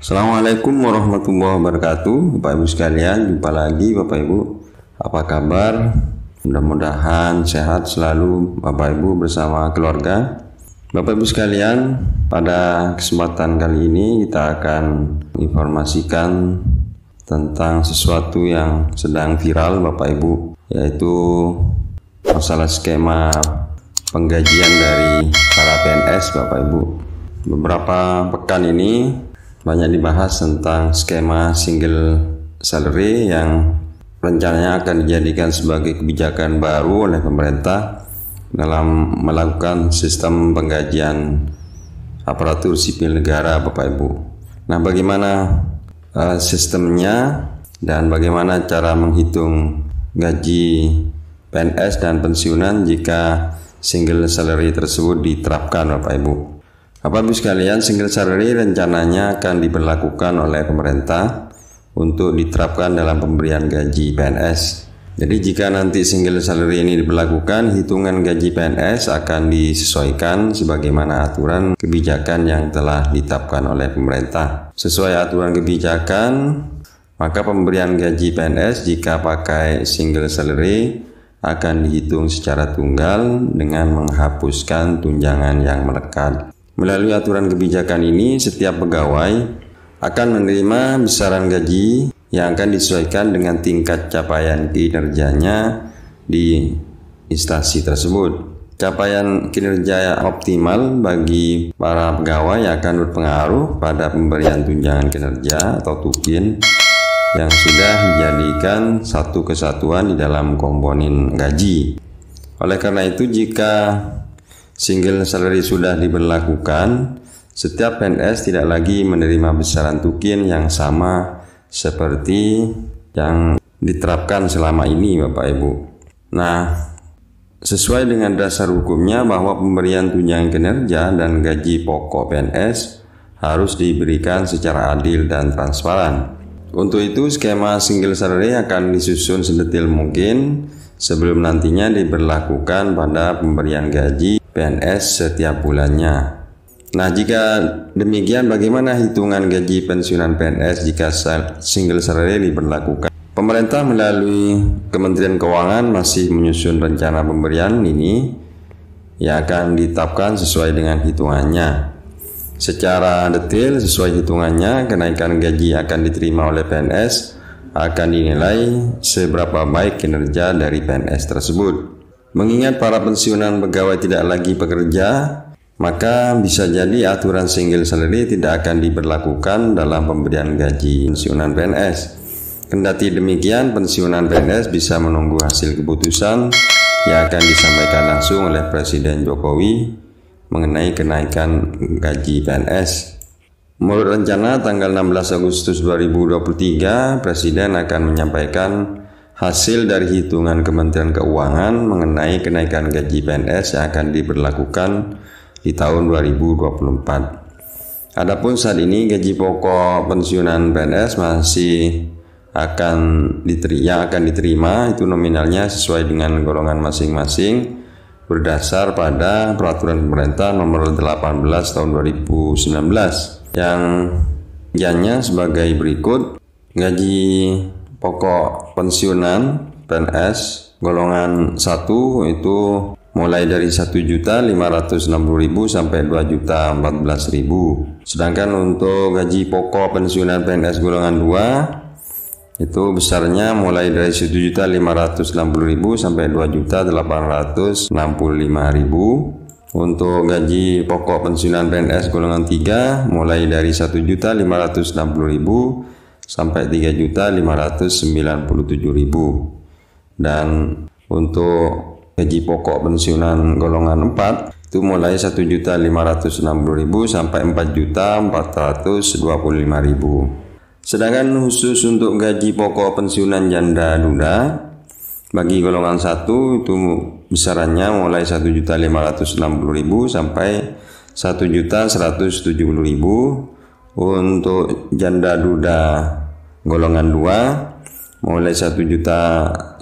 Assalamualaikum warahmatullahi wabarakatuh. Bapak Ibu sekalian, jumpa lagi Bapak Ibu. Apa kabar? Mudah-mudahan sehat selalu Bapak Ibu bersama keluarga. Bapak Ibu sekalian, pada kesempatan kali ini kita akan informasikan tentang sesuatu yang sedang viral Bapak Ibu, yaitu masalah skema penggajian dari para PNS Bapak Ibu. Beberapa pekan ini banyak dibahas tentang skema single salary yang rencananya akan dijadikan sebagai kebijakan baru oleh pemerintah dalam melakukan sistem penggajian aparatur sipil negara Bapak Ibu. Nah, bagaimana sistemnya dan bagaimana cara menghitung gaji PNS dan pensiunan jika single salary tersebut diterapkan Bapak Ibu. Bapak Ibu sekalian, single salary rencananya akan diberlakukan oleh pemerintah untuk diterapkan dalam pemberian gaji PNS. Jadi jika nanti single salary ini diberlakukan, hitungan gaji PNS akan disesuaikan sebagaimana aturan kebijakan yang telah ditetapkan oleh pemerintah. Sesuai aturan kebijakan, maka pemberian gaji PNS jika pakai single salary akan dihitung secara tunggal dengan menghapuskan tunjangan yang melekat. Melalui aturan kebijakan ini, setiap pegawai akan menerima besaran gaji yang akan disesuaikan dengan tingkat capaian kinerjanya di instansi tersebut. Capaian kinerja optimal bagi para pegawai akan berpengaruh pada pemberian tunjangan kinerja atau TUKIN yang sudah dijadikan satu kesatuan di dalam komponen gaji. Oleh karena itu, jika single salary sudah diberlakukan, setiap PNS tidak lagi menerima besaran TUKIN yang sama seperti yang diterapkan selama ini Bapak Ibu. Nah, sesuai dengan dasar hukumnya bahwa pemberian tunjangan kinerja dan gaji pokok PNS harus diberikan secara adil dan transparan. Untuk itu, skema single salary akan disusun sedetil mungkin sebelum nantinya diberlakukan pada pemberian gaji PNS setiap bulannya. Nah, jika demikian, bagaimana hitungan gaji pensiunan PNS jika single salary diberlakukan? Pemerintah melalui Kementerian Keuangan masih menyusun rencana pemberian ini yang akan ditetapkan sesuai dengan hitungannya. Secara detail sesuai hitungannya, kenaikan gaji akan diterima oleh PNS akan dinilai seberapa baik kinerja dari PNS tersebut. Mengingat para pensiunan pegawai tidak lagi bekerja, maka bisa jadi aturan single salary tidak akan diberlakukan dalam pemberian gaji pensiunan PNS. Kendati demikian, pensiunan PNS bisa menunggu hasil keputusan yang akan disampaikan langsung oleh Presiden Jokowi mengenai kenaikan gaji PNS. Menurut rencana tanggal 16 Agustus 2023, Presiden akan menyampaikan hasil dari hitungan Kementerian Keuangan mengenai kenaikan gaji PNS yang akan diberlakukan di tahun 2024. Adapun saat ini gaji pokok pensiunan PNS masih akan diterima itu nominalnya sesuai dengan golongan masing-masing berdasar pada peraturan pemerintah nomor 18 tahun 2019 yang janjinya sebagai berikut. Gaji pokok pensiunan PNS golongan 1 itu mulai dari 1.560.000 sampai 2.014.000. Sedangkan untuk gaji pokok pensiunan PNS golongan 2 itu besarnya mulai dari 1.560.000 sampai 2.865.000. Untuk gaji pokok pensiunan PNS golongan 3 mulai dari 1.560.000 sampai 3.597.000. Dan untuk gaji pokok pensiunan golongan 4 itu mulai 1.560.000 sampai 4.425.000. Sedangkan khusus untuk gaji pokok pensiunan janda duda bagi golongan 1 itu besarannya mulai 1.560.000 sampai 1.170.000. Untuk janda duda golongan 2 mulai 1.170.000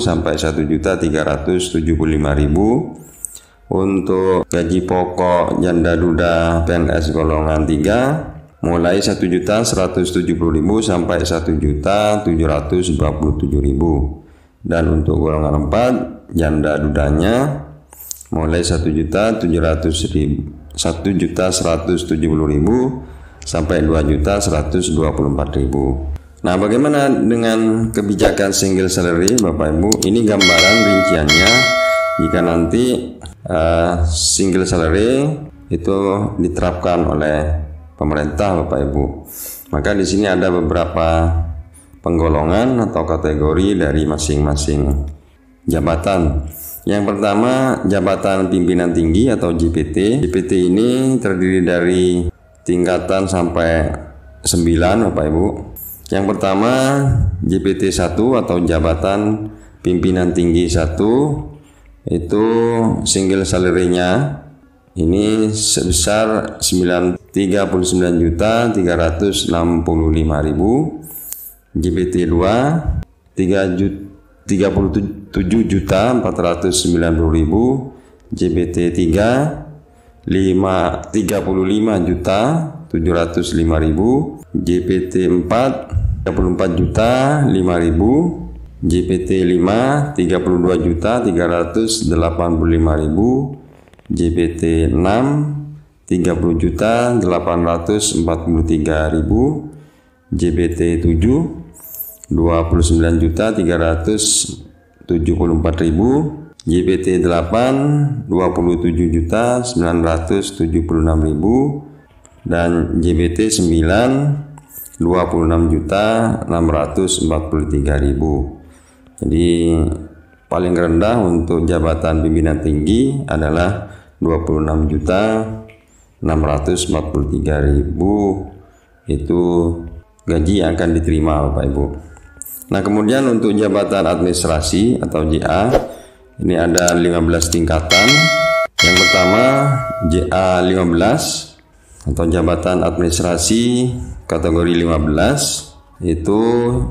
sampai 1.375.000. Untuk gaji pokok janda duda PNS golongan 3 mulai 1.170.000 sampai 1.727.000. Dan untuk golongan 4 janda dudanya mulai 1.170.000 sampai 2.124.000. Nah, bagaimana dengan kebijakan single salary Bapak Ibu? Ini gambaran rinciannya jika nanti single salary itu diterapkan oleh pemerintah Bapak Ibu. Maka di sini ada beberapa penggolongan atau kategori dari masing-masing jabatan. Yang pertama, jabatan pimpinan tinggi atau JPT. JPT ini terdiri dari tingkatan sampai 9 Bapak Ibu. Yang pertama, JPT 1 atau jabatan pimpinan tinggi 1, itu single salary-nya ini sebesar 39.365.000. JPT 2 37.490.000. JPT 3 35.705.000. JPT 4 34.005.000. JPT 5 32.385.000. JPT 6 30.843.000. JPT 7 29.374.000. JPT 8 27.976.000. dan JPT 9 26.643.000. Jadi paling rendah untuk jabatan pimpinan tinggi adalah 26.643.000. Itu gaji yang akan diterima Bapak Ibu. Nah, kemudian untuk jabatan administrasi atau JA, ini ada 15 tingkatan. Yang pertama JA 15 atau jabatan administrasi kategori 15, itu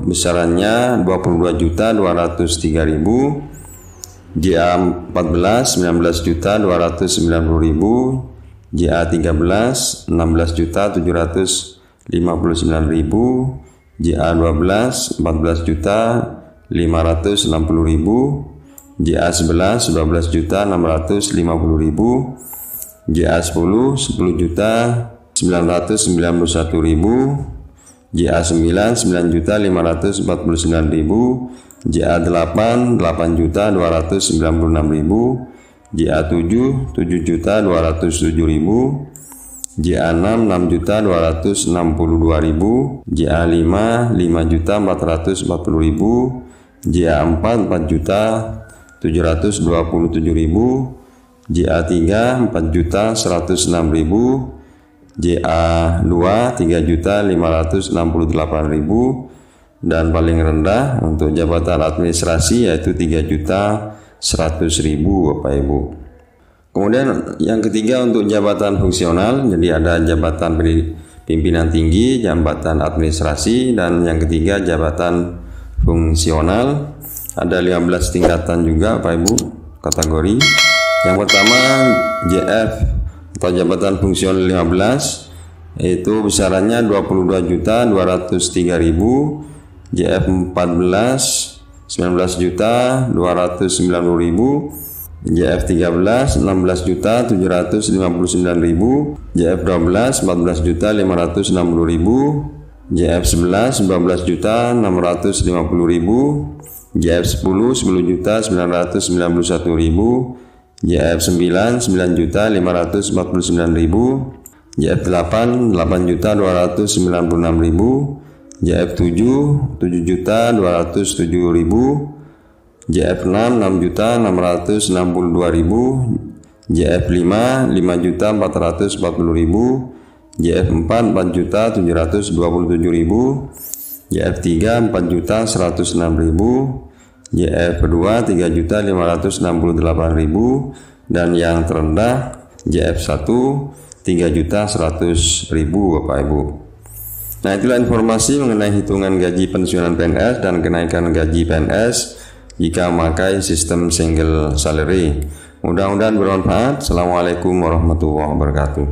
besarannya 22.203.000. JA 14 19.290.000. JA 13 16.759.000. JA 12 14.560.000. JA 11 12.650.000. JA 10 10.991.000. JA 9 9.549.000. JA 8 8.296.000. JA 7 7.207.000. JA 6 6.262.000. JA 5 5.440.000. JA 4 4.727.000. JA 3 4.106.000. JA 2 3.568.000. dan paling rendah untuk jabatan administrasi yaitu 3.100.000 Bapak Ibu. Kemudian yang ketiga untuk jabatan fungsional, jadi ada jabatan pimpinan tinggi, jabatan administrasi, dan yang ketiga jabatan fungsional. Ada 15 tingkatan juga Bapak Ibu kategori. Yang pertama JF atau jabatan fungsional 15, itu besarannya 22.203.000. JF 14 19.290.000. JF 13 16.759.000. JF 12 14.560.000. JF 11 12.650.000. JF 10 10.991.000. JF 9 9.549.000. JF 8 8.296.000. JF 7 7.207.000. JF 6 6.662.000. JF 5 5.440.000. JF 4 4.727.000. JF 3 4.106.000. JF 2 3.568.000. dan yang terendah JF 1 3.100.000 Bapak Ibu. Nah, itulah informasi mengenai hitungan gaji pensiunan PNS dan kenaikan gaji PNS jika memakai sistem single salary. Mudah-mudahan bermanfaat. Assalamualaikum warahmatullahi wabarakatuh.